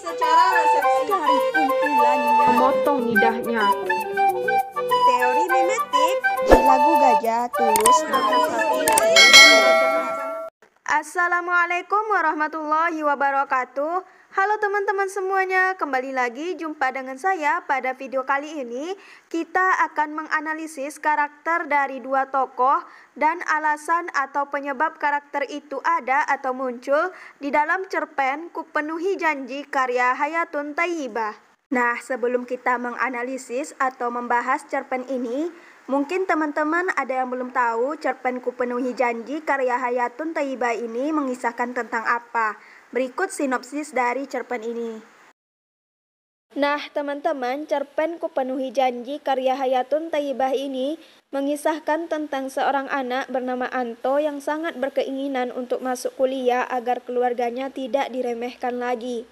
secara resepsi. Dari kumpulannya memotong lidahnya. Teori mimetik. di lagu Gajah Tulus. Assalamualaikum warahmatullahi wabarakatuh. Halo teman-teman semuanya, kembali lagi jumpa dengan saya. Pada video kali ini kita akan menganalisis karakter dari dua tokoh dan alasan atau penyebab karakter itu ada atau muncul di dalam cerpen Kupenuhi Janji karya Hayatun Thayyibah. Nah, sebelum kita menganalisis atau membahas cerpen ini, mungkin teman-teman ada yang belum tahu cerpen Kupenuhi Janji karya Hayatun Thayyibah ini mengisahkan tentang apa. Berikut sinopsis dari cerpen ini. Nah, teman-teman, cerpen Kupenuhi Janji karya Hayatun Thayyibah ini mengisahkan tentang seorang anak bernama Anto yang sangat berkeinginan untuk masuk kuliah agar keluarganya tidak diremehkan lagi.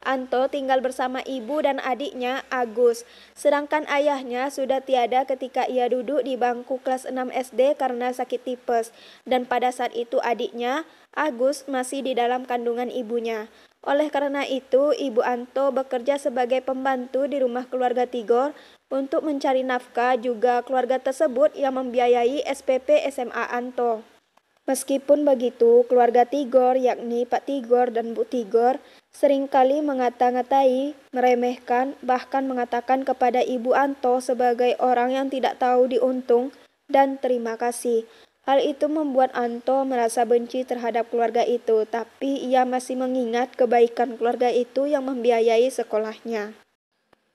Anto tinggal bersama ibu dan adiknya Agus, sedangkan ayahnya sudah tiada ketika ia duduk di bangku kelas 6 SD karena sakit tipes, dan pada saat itu adiknya, Agus, masih di dalam kandungan ibunya. Oleh karena itu, ibu Anto bekerja sebagai pembantu di rumah keluarga Tigor untuk mencari nafkah, juga keluarga tersebut yang membiayai SPP SMA Anto. Meskipun begitu, keluarga Tigor, yakni Pak Tigor dan Bu Tigor, seringkali mengata-ngatai, meremehkan, bahkan mengatakan kepada Ibu Anto sebagai orang yang tidak tahu diuntung dan terima kasih. Hal itu membuat Anto merasa benci terhadap keluarga itu, tapi ia masih mengingat kebaikan keluarga itu yang membiayai sekolahnya.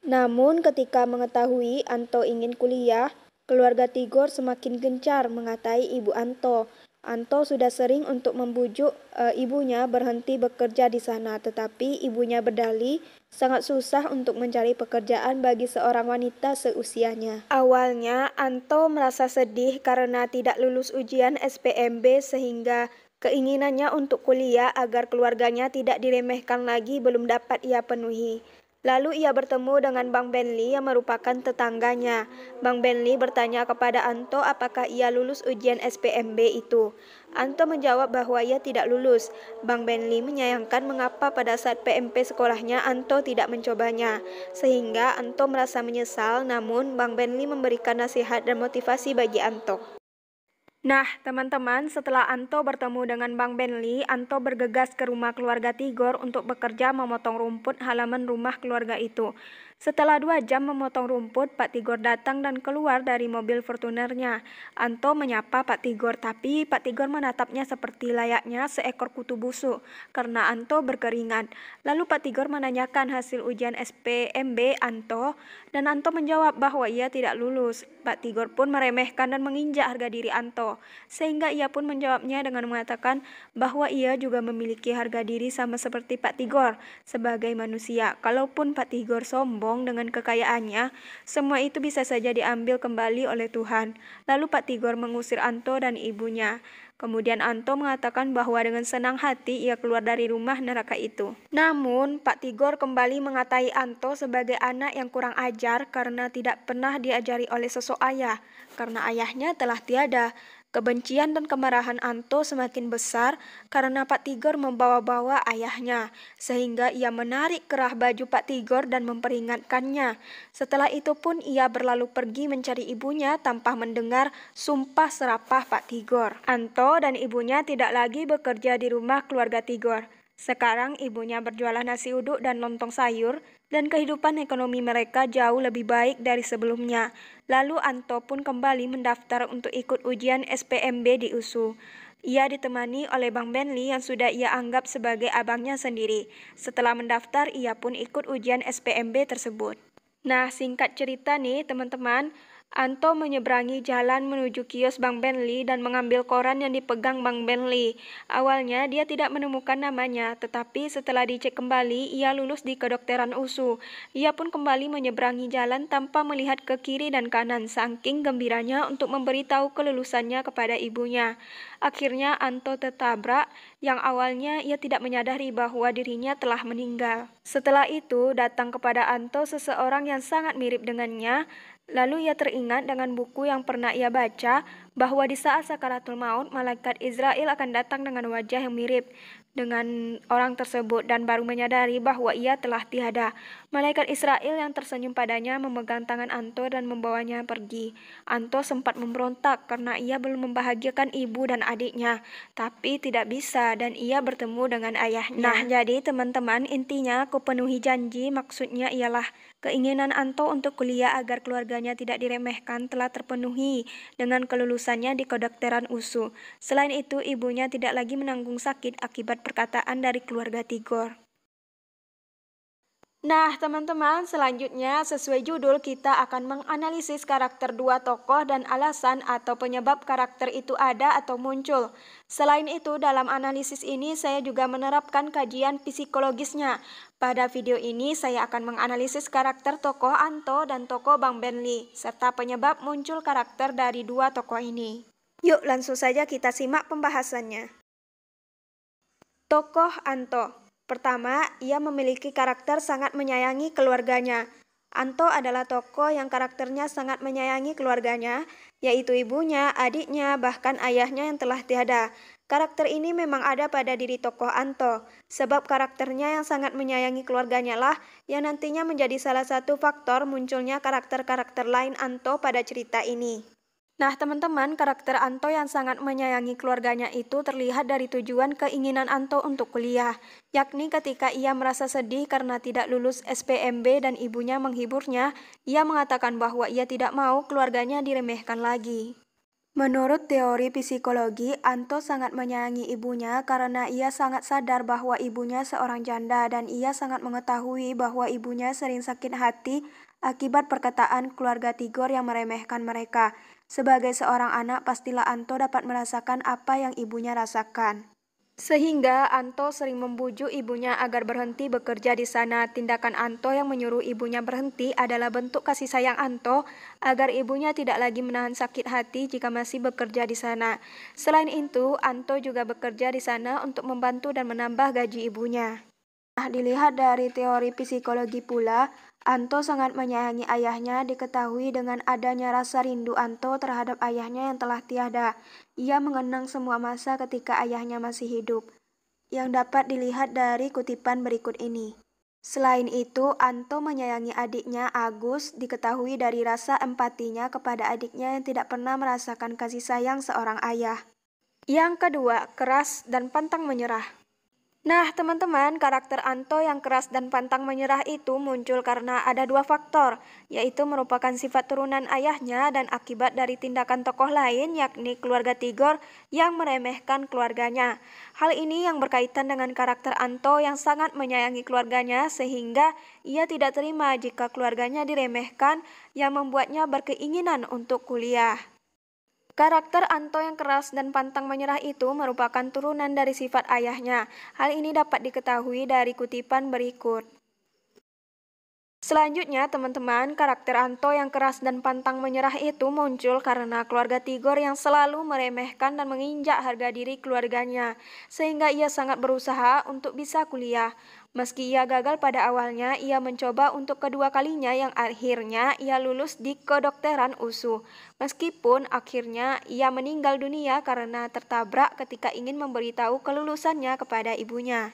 Namun ketika mengetahui Anto ingin kuliah, keluarga Tigor semakin gencar mengatai Ibu Anto. Anto sudah sering untuk membujuk ibunya berhenti bekerja di sana, tetapi ibunya berdalih sangat susah untuk mencari pekerjaan bagi seorang wanita seusianya. Awalnya Anto merasa sedih karena tidak lulus ujian SPMB sehingga keinginannya untuk kuliah agar keluarganya tidak diremehkan lagi belum dapat ia penuhi. Lalu ia bertemu dengan Bang Benli yang merupakan tetangganya. Bang Benli bertanya kepada Anto apakah ia lulus ujian SPMB itu. Anto menjawab bahwa ia tidak lulus. Bang Benli menyayangkan mengapa pada saat PMP sekolahnya Anto tidak mencobanya. Sehingga Anto merasa menyesal, namun Bang Benli memberikan nasihat dan motivasi bagi Anto. Nah, teman-teman, setelah Anto bertemu dengan Bang Benli, Anto bergegas ke rumah keluarga Tigor untuk bekerja memotong rumput halaman rumah keluarga itu. Setelah 2 jam memotong rumput, Pak Tigor datang dan keluar dari mobil Fortunernya. Anto menyapa Pak Tigor, tapi Pak Tigor menatapnya seperti layaknya seekor kutu busuk karena Anto berkeringat. Lalu Pak Tigor menanyakan hasil ujian SPMB Anto, dan Anto menjawab bahwa ia tidak lulus. Pak Tigor pun meremehkan dan menginjak harga diri Anto, sehingga ia pun menjawabnya dengan mengatakan bahwa ia juga memiliki harga diri sama seperti Pak Tigor sebagai manusia. Kalaupun Pak Tigor sombong dengan kekayaannya, semua itu bisa saja diambil kembali oleh Tuhan. Lalu Pak Tigor mengusir Anto dan ibunya. Kemudian Anto mengatakan bahwa dengan senang hati ia keluar dari rumah neraka itu. Namun Pak Tigor kembali mengatai Anto sebagai anak yang kurang ajar karena tidak pernah diajari oleh sosok ayah, karena ayahnya telah tiada. Kebencian dan kemarahan Anto semakin besar karena Pak Tigor membawa-bawa ayahnya, sehingga ia menarik kerah baju Pak Tigor dan memperingatkannya. Setelah itu pun ia berlalu pergi mencari ibunya tanpa mendengar sumpah serapah Pak Tigor. Anto dan ibunya tidak lagi bekerja di rumah keluarga Tigor. Sekarang ibunya berjualan nasi uduk dan lontong sayur, dan kehidupan ekonomi mereka jauh lebih baik dari sebelumnya. Lalu Anto pun kembali mendaftar untuk ikut ujian SPMB di USU. Ia ditemani oleh Bang Benli yang sudah ia anggap sebagai abangnya sendiri. Setelah mendaftar, ia pun ikut ujian SPMB tersebut. Nah, singkat cerita nih teman-teman, Anto menyeberangi jalan menuju kios Bang Benli dan mengambil koran yang dipegang Bang Benli. Awalnya dia tidak menemukan namanya, tetapi setelah dicek kembali, ia lulus di kedokteran USU. Ia pun kembali menyeberangi jalan tanpa melihat ke kiri dan kanan, saking gembiranya untuk memberitahu kelulusannya kepada ibunya. Akhirnya Anto tertabrak, yang awalnya ia tidak menyadari bahwa dirinya telah meninggal. Setelah itu, datang kepada Anto seseorang yang sangat mirip dengannya. Lalu ia teringat dengan buku yang pernah ia baca, bahwa di saat sakaratul maut, malaikat Israel akan datang dengan wajah yang mirip. dengan orang tersebut dan baru menyadari bahwa ia telah tiada. Malaikat Israel yang tersenyum padanya memegang tangan Anto dan membawanya pergi. Anto sempat memberontak karena ia belum membahagiakan ibu dan adiknya, tapi tidak bisa dan ia bertemu dengan ayahnya. Nah, jadi teman-teman, intinya aku penuhi janji, maksudnya ialah keinginan Anto untuk kuliah agar keluarganya tidak diremehkan telah terpenuhi dengan kelulusannya di kedokteran USU. Selain itu, ibunya tidak lagi menanggung sakit akibat perkataan dari keluarga Tigor. Nah, teman-teman, selanjutnya sesuai judul kita akan menganalisis karakter dua tokoh dan alasan atau penyebab karakter itu ada atau muncul. Selain itu, dalam analisis ini saya juga menerapkan kajian psikologisnya. Pada video ini saya akan menganalisis karakter tokoh Anto dan tokoh Bang Benli, serta penyebab muncul karakter dari dua tokoh ini. Yuk, langsung saja kita simak pembahasannya. Tokoh Anto. Pertama, ia memiliki karakter sangat menyayangi keluarganya. Anto adalah tokoh yang karakternya sangat menyayangi keluarganya, yaitu ibunya, adiknya, bahkan ayahnya yang telah tiada. Karakter ini memang ada pada diri tokoh Anto, sebab karakternya yang sangat menyayangi keluarganya lah yang nantinya menjadi salah satu faktor munculnya karakter-karakter lain Anto pada cerita ini. Nah, teman-teman, karakter Anto yang sangat menyayangi keluarganya itu terlihat dari tujuan keinginan Anto untuk kuliah, yakni ketika ia merasa sedih karena tidak lulus SPMB dan ibunya menghiburnya, ia mengatakan bahwa ia tidak mau keluarganya diremehkan lagi. Menurut teori psikologi, Anto sangat menyayangi ibunya karena ia sangat sadar bahwa ibunya seorang janda dan ia sangat mengetahui bahwa ibunya sering sakit hati akibat perkataan keluarga Tigor yang meremehkan mereka. Sebagai seorang anak, pastilah Anto dapat merasakan apa yang ibunya rasakan. Sehingga Anto sering membujuk ibunya agar berhenti bekerja di sana. Tindakan Anto yang menyuruh ibunya berhenti adalah bentuk kasih sayang Anto agar ibunya tidak lagi menahan sakit hati jika masih bekerja di sana. Selain itu, Anto juga bekerja di sana untuk membantu dan menambah gaji ibunya. Nah, dilihat dari teori psikologi pula, Anto sangat menyayangi ayahnya diketahui dengan adanya rasa rindu Anto terhadap ayahnya yang telah tiada. Ia mengenang semua masa ketika ayahnya masih hidup, yang dapat dilihat dari kutipan berikut ini. Selain itu, Anto menyayangi adiknya Agus diketahui dari rasa empatinya kepada adiknya yang tidak pernah merasakan kasih sayang seorang ayah. Yang kedua, keras dan pantang menyerah. Nah, teman-teman, karakter Anto yang keras dan pantang menyerah itu muncul karena ada dua faktor, yaitu merupakan sifat turunan ayahnya dan akibat dari tindakan tokoh lain, yakni keluarga Tigor yang meremehkan keluarganya. Hal ini yang berkaitan dengan karakter Anto yang sangat menyayangi keluarganya sehingga ia tidak terima jika keluarganya diremehkan yang membuatnya berkeinginan untuk kuliah. Karakter Anto yang keras dan pantang menyerah itu merupakan turunan dari sifat ayahnya. Hal ini dapat diketahui dari kutipan berikut. Selanjutnya, teman-teman, karakter Anto yang keras dan pantang menyerah itu muncul karena keluarga Tigor yang selalu meremehkan dan menginjak harga diri keluarganya, sehingga ia sangat berusaha untuk bisa kuliah. Meski ia gagal pada awalnya, ia mencoba untuk kedua kalinya yang akhirnya ia lulus di kedokteran USU. Meskipun akhirnya ia meninggal dunia karena tertabrak ketika ingin memberitahu kelulusannya kepada ibunya.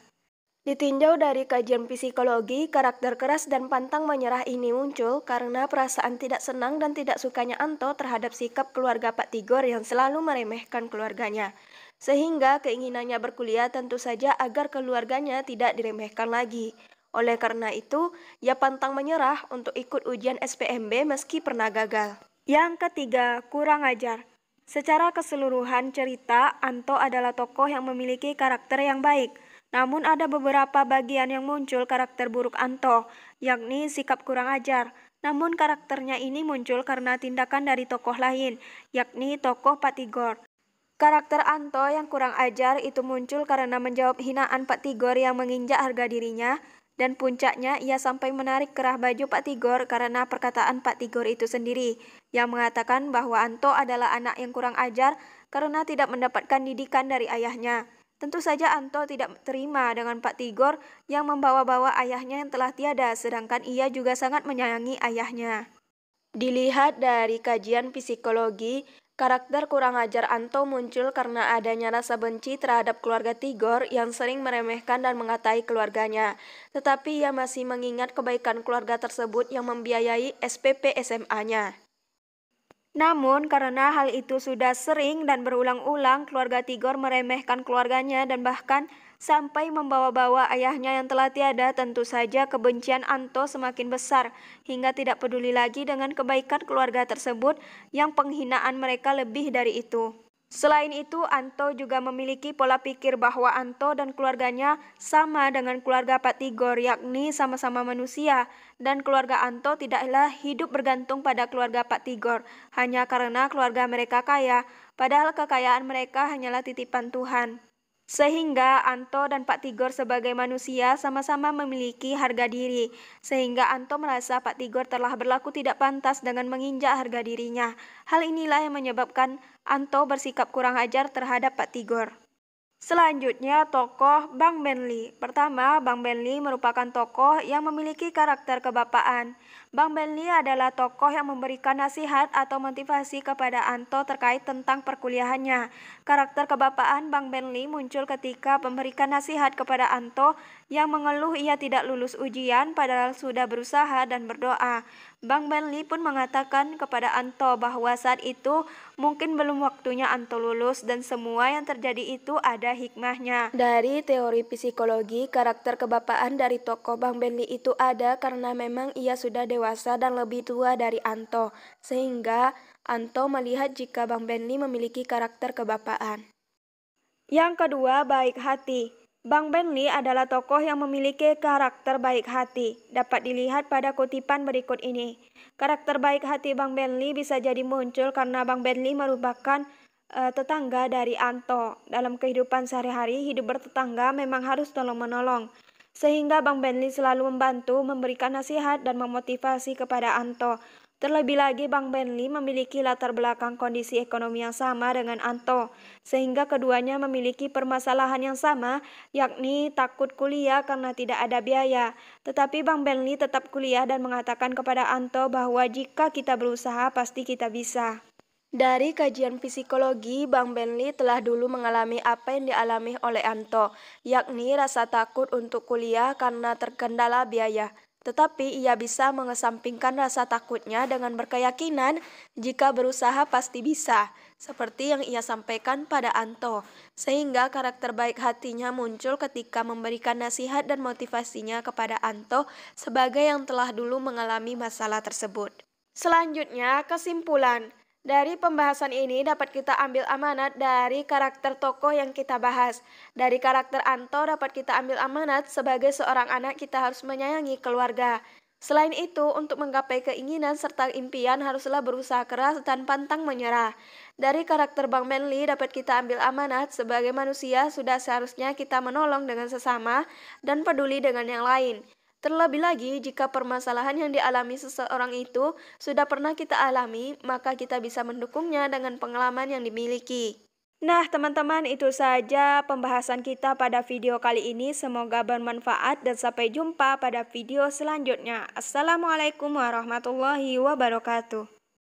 Ditinjau dari kajian psikologi, karakter keras dan pantang menyerah ini muncul karena perasaan tidak senang dan tidak sukanya Anto terhadap sikap keluarga Pak Tigor yang selalu meremehkan keluarganya. Sehingga keinginannya berkuliah tentu saja agar keluarganya tidak diremehkan lagi. Oleh karena itu, ia pantang menyerah untuk ikut ujian SPMB meski pernah gagal. Yang ketiga, kurang ajar. Secara keseluruhan cerita, Anto adalah tokoh yang memiliki karakter yang baik. Namun ada beberapa bagian yang muncul karakter buruk Anto, yakni sikap kurang ajar. Namun karakternya ini muncul karena tindakan dari tokoh lain, yakni tokoh Pak Tigor. Karakter Anto yang kurang ajar itu muncul karena menjawab hinaan Pak Tigor yang menginjak harga dirinya, dan puncaknya ia sampai menarik kerah baju Pak Tigor karena perkataan Pak Tigor itu sendiri, yang mengatakan bahwa Anto adalah anak yang kurang ajar karena tidak mendapatkan didikan dari ayahnya. Tentu saja Anto tidak terima dengan Pak Tigor yang membawa-bawa ayahnya yang telah tiada, sedangkan ia juga sangat menyayangi ayahnya. Dilihat dari kajian psikologi, Karakter kurang ajar Anto muncul karena adanya rasa benci terhadap keluarga Tigor yang sering meremehkan dan mengatai keluarganya. Tetapi ia masih mengingat kebaikan keluarga tersebut yang membiayai SPP SMA-nya. Namun karena hal itu sudah sering dan berulang-ulang, keluarga Tigor meremehkan keluarganya dan bahkan sampai membawa-bawa ayahnya yang telah tiada. Tentu saja kebencian Anto semakin besar hingga tidak peduli lagi dengan kebaikan keluarga tersebut yang penghinaan mereka lebih dari itu. Selain itu, Anto juga memiliki pola pikir bahwa Anto dan keluarganya sama dengan keluarga Pak Tigor, yakni sama-sama manusia, dan keluarga Anto tidaklah hidup bergantung pada keluarga Pak Tigor hanya karena keluarga mereka kaya, padahal kekayaan mereka hanyalah titipan Tuhan. Sehingga Anto dan Pak Tigor sebagai manusia sama-sama memiliki harga diri, sehingga Anto merasa Pak Tigor telah berlaku tidak pantas dengan menginjak harga dirinya. Hal inilah yang menyebabkan Anto bersikap kurang ajar terhadap Pak Tigor. Selanjutnya, tokoh Bang Benli. Pertama, Bang Benli merupakan tokoh yang memiliki karakter kebapaan. Bang Benli adalah tokoh yang memberikan nasihat atau motivasi kepada Anto terkait tentang perkuliahannya. Karakter kebapaan Bang Benli muncul ketika memberikan nasihat kepada Anto yang mengeluh ia tidak lulus ujian padahal sudah berusaha dan berdoa. Bang Benli pun mengatakan kepada Anto bahwa saat itu mungkin belum waktunya Anto lulus dan semua yang terjadi itu ada hikmahnya. Dari teori psikologi, karakter kebapaan dari tokoh Bang Benli itu ada karena memang ia sudah dewasa dan lebih tua dari Anto, sehingga Anto melihat jika Bang Benli memiliki karakter kebapaan. Yang kedua, baik hati. Bang Benli adalah tokoh yang memiliki karakter baik hati. Dapat dilihat pada kutipan berikut ini. Karakter baik hati Bang Benli bisa jadi muncul karena Bang Benli merupakan tetangga dari Anto. Dalam kehidupan sehari-hari, hidup bertetangga memang harus tolong-menolong. Sehingga Bang Benli selalu membantu, memberikan nasihat dan memotivasi kepada Anto. Terlebih lagi Bang Benli memiliki latar belakang kondisi ekonomi yang sama dengan Anto, sehingga keduanya memiliki permasalahan yang sama, yakni takut kuliah karena tidak ada biaya. Tetapi Bang Benli tetap kuliah dan mengatakan kepada Anto bahwa jika kita berusaha pasti kita bisa. Dari kajian psikologi, Bang Benli telah dulu mengalami apa yang dialami oleh Anto, yakni rasa takut untuk kuliah karena terkendala biaya. Tetapi ia bisa mengesampingkan rasa takutnya dengan berkeyakinan jika berusaha pasti bisa, seperti yang ia sampaikan pada Anto. Sehingga karakter baik hatinya muncul ketika memberikan nasihat dan motivasinya kepada Anto sebagai yang telah dulu mengalami masalah tersebut. Selanjutnya, kesimpulan. Dari pembahasan ini dapat kita ambil amanat dari karakter tokoh yang kita bahas. Dari karakter Anto dapat kita ambil amanat sebagai seorang anak kita harus menyayangi keluarga. Selain itu, untuk menggapai keinginan serta impian haruslah berusaha keras dan pantang menyerah. Dari karakter Bang Benli dapat kita ambil amanat sebagai manusia sudah seharusnya kita menolong dengan sesama dan peduli dengan yang lain. Terlebih lagi, jika permasalahan yang dialami seseorang itu sudah pernah kita alami, maka kita bisa mendukungnya dengan pengalaman yang dimiliki. Nah, teman-teman, itu saja pembahasan kita pada video kali ini. Semoga bermanfaat dan sampai jumpa pada video selanjutnya. Assalamualaikum warahmatullahi wabarakatuh.